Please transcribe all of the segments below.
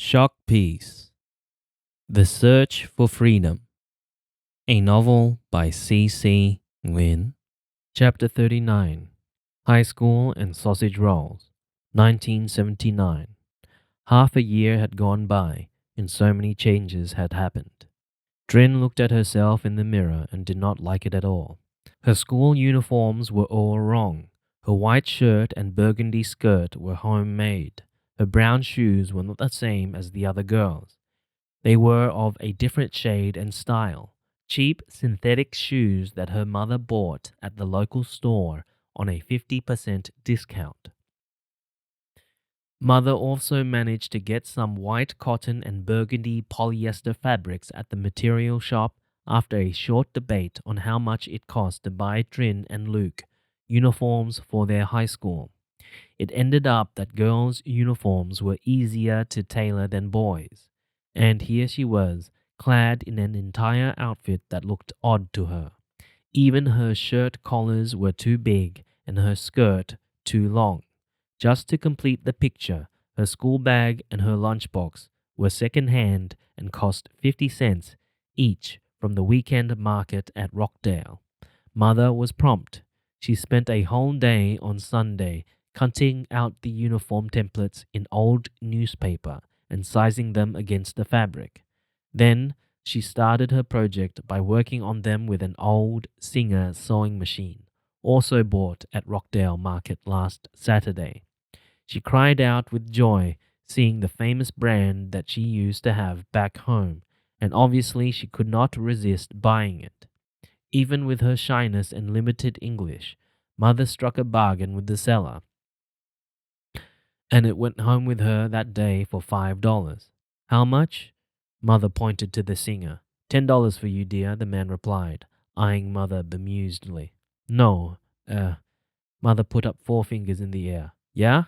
Shock Piece: The Search for Freedom. A novel by C. Nguyen. Chapter 39. High School and Sausage Rolls. 1979. Half a year had gone by, and so many changes had happened. Trin looked at herself in the mirror and did not like it at all. Her school uniforms were all wrong. Her white shirt and burgundy skirt were homemade. Her brown shoes were not the same as the other girls. They were of a different shade and style, cheap synthetic shoes that her mother bought at the local store on a 50% discount. Mother also managed to get some white cotton and burgundy polyester fabrics at the material shop after a short debate on how much it cost to buy Trin and Luke uniforms for their high school. It ended up that girls' uniforms were easier to tailor than boys'. And here she was, clad in an entire outfit that looked odd to her. Even her shirt collars were too big and her skirt too long. Just to complete the picture, her school bag and her lunchbox were second-hand and cost 50 cents each from the weekend market at Rockdale. Mother was prompt. She spent a whole day on Sunday cutting out the uniform templates in old newspaper and sizing them against the fabric. Then she started her project by working on them with an old Singer sewing machine, also bought at Rockdale Market last Saturday. She cried out with joy seeing the famous brand that she used to have back home, and obviously she could not resist buying it. Even with her shyness and limited English, Mother struck a bargain with the seller, and it went home with her that day for $5. How much? Mother pointed to the Singer. $10 for you, dear, the man replied, eyeing Mother bemusedly. No, Mother put up 4 fingers in the air. Yeah?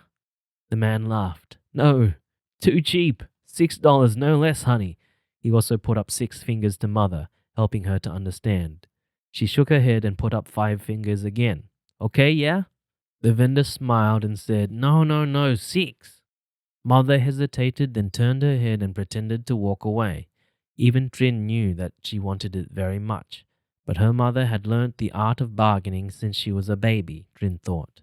The man laughed. No, too cheap. $6, no less, honey. He also put up 6 fingers to Mother, helping her to understand. She shook her head and put up 5 fingers again. Okay, yeah? The vendor smiled and said, No, 6. Mother hesitated, then turned her head and pretended to walk away. Even Trin knew that she wanted it very much, but her mother had learnt the art of bargaining since she was a baby, Trin thought.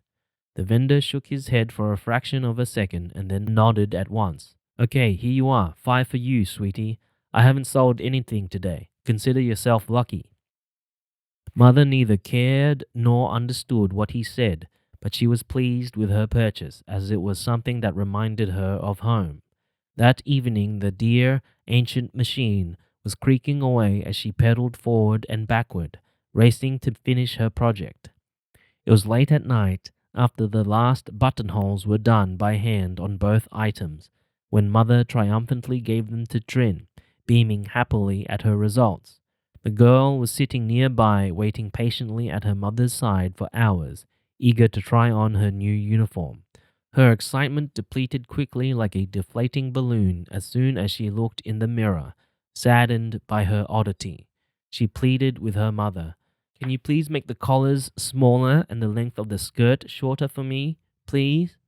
The vendor shook his head for a fraction of a second and then nodded at once. Okay, here you are, 5 for you, sweetie. I haven't sold anything today. Consider yourself lucky. Mother neither cared nor understood what he said, but she was pleased with her purchase, as it was something that reminded her of home. That evening the dear, ancient machine was creaking away as she pedaled forward and backward, racing to finish her project. It was late at night, after the last buttonholes were done by hand on both items, when Mother triumphantly gave them to Trin, beaming happily at her results. The girl was sitting nearby, waiting patiently at her mother's side for hours, eager to try on her new uniform. Her excitement depleted quickly like a deflating balloon as soon as she looked in the mirror, saddened by her oddity. She pleaded with her mother. Can you please make the collars smaller and the length of the skirt shorter for me, please?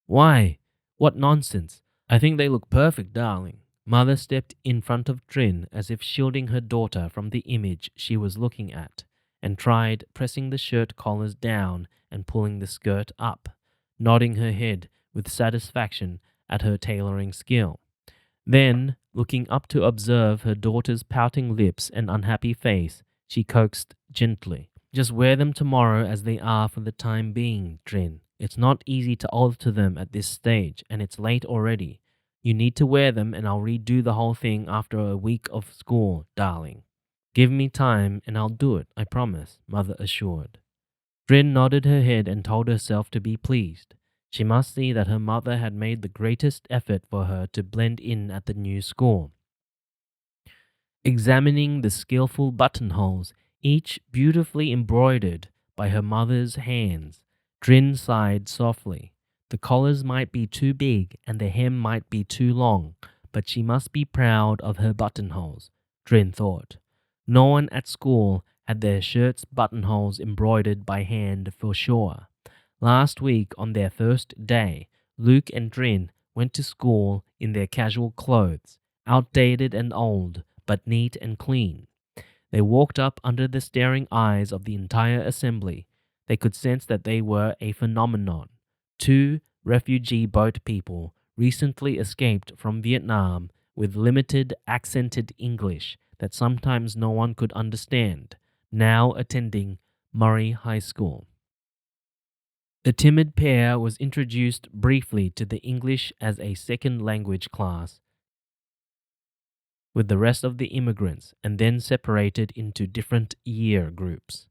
Why? What nonsense. I think they look perfect, darling. Mother stepped in front of Trin as if shielding her daughter from the image she was looking at, and tried pressing the shirt collars down and pulling the skirt up, nodding her head with satisfaction at her tailoring skill. Then, looking up to observe her daughter's pouting lips and unhappy face, she coaxed gently. Just wear them tomorrow as they are for the time being, Trin. It's not easy to alter them at this stage, and it's late already. You need to wear them, and I'll redo the whole thing after a week of school, darling. Give me time, and I'll do it, I promise, Mother assured. Trin nodded her head and told herself to be pleased. She must see that her mother had made the greatest effort for her to blend in at the new school. Examining the skillful buttonholes, each beautifully embroidered by her mother's hands, Trin sighed softly. The collars might be too big and the hem might be too long, but she must be proud of her buttonholes, Trin thought. No one at school had their shirts' buttonholes embroidered by hand for sure. Last week, on their first day, Luke and Trin went to school in their casual clothes, outdated and old, but neat and clean. They walked up under the staring eyes of the entire assembly. They could sense that they were a phenomenon. Two refugee boat people recently escaped from Vietnam with limited accented English that sometimes no one could understand, now attending Murray High School. The timid pair was introduced briefly to the English as a second language class with the rest of the immigrants and then separated into different year groups.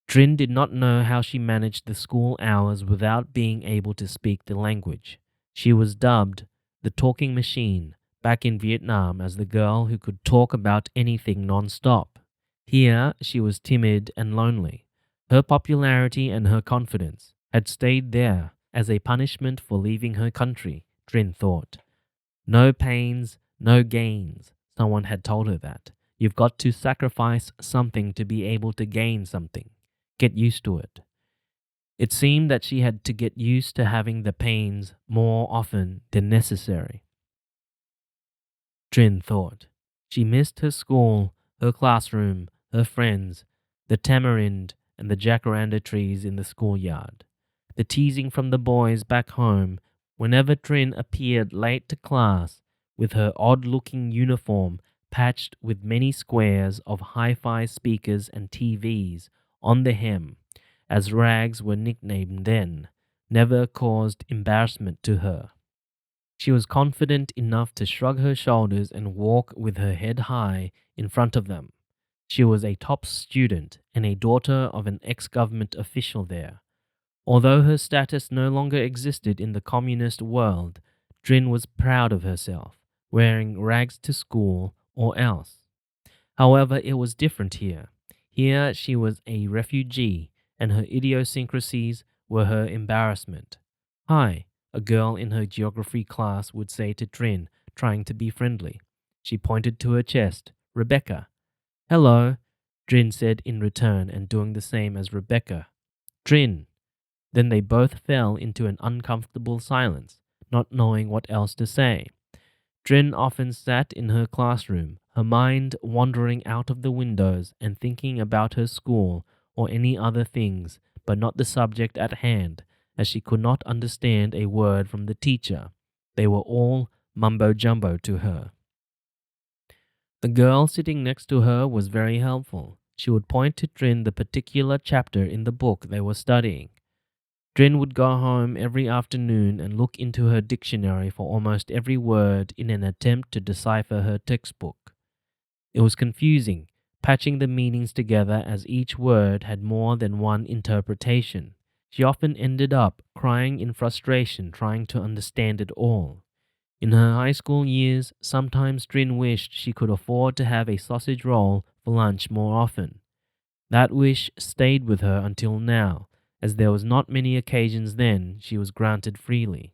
Trin did not know how she managed the school hours without being able to speak the language. She was dubbed the talking machine back in Vietnam as the girl who could talk about anything non-stop. Here, she was timid and lonely. Her popularity and her confidence had stayed there as a punishment for leaving her country, Trin thought. No pains, no gains, someone had told her that. You've got to sacrifice something to be able to gain something. Get used to it. It seemed that she had to get used to having the pains more often than necessary. Trin thought. She missed her school, her classroom, her friends, the tamarind and the jacaranda trees in the schoolyard, the teasing from the boys back home whenever Trin appeared late to class with her odd-looking uniform patched with many squares of hi-fi speakers and TVs on the hem, as rags were nicknamed then, never caused embarrassment to her. She was confident enough to shrug her shoulders and walk with her head high in front of them. She was a top student and a daughter of an ex-government official there. Although her status no longer existed in the communist world, Trin was proud of herself, wearing rags to school or else. However, it was different here. Here she was a refugee, and her idiosyncrasies were her embarrassment. Hi, a girl in her geography class would say to Trin, trying to be friendly. She pointed to her chest. Rebecca. Hello, Trin said in return and doing the same as Rebecca. Trin. Then they both fell into an uncomfortable silence, not knowing what else to say. Trin often sat in her classroom, her mind wandering out of the windows and thinking about her school or any other things, but not the subject at hand, as she could not understand a word from the teacher. They were all mumbo-jumbo to her. The girl sitting next to her was very helpful. She would point to Trin the particular chapter in the book they were studying. Trin would go home every afternoon and look into her dictionary for almost every word in an attempt to decipher her textbook. It was confusing, patching the meanings together as each word had more than one interpretation. She often ended up crying in frustration trying to understand it all. In her high school years, sometimes Trin wished she could afford to have a sausage roll for lunch more often. That wish stayed with her until now, as there was not many occasions then she was granted freely.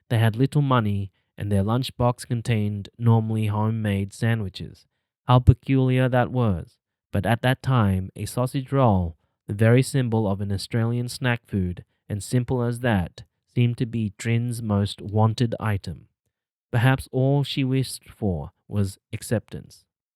They had little money, and their lunchbox contained normally homemade sandwiches. How peculiar that was. But at that time, a sausage roll, the very symbol of an Australian snack food, and simple as that, seemed to be Trin's most wanted item. Perhaps all she wished for was acceptance.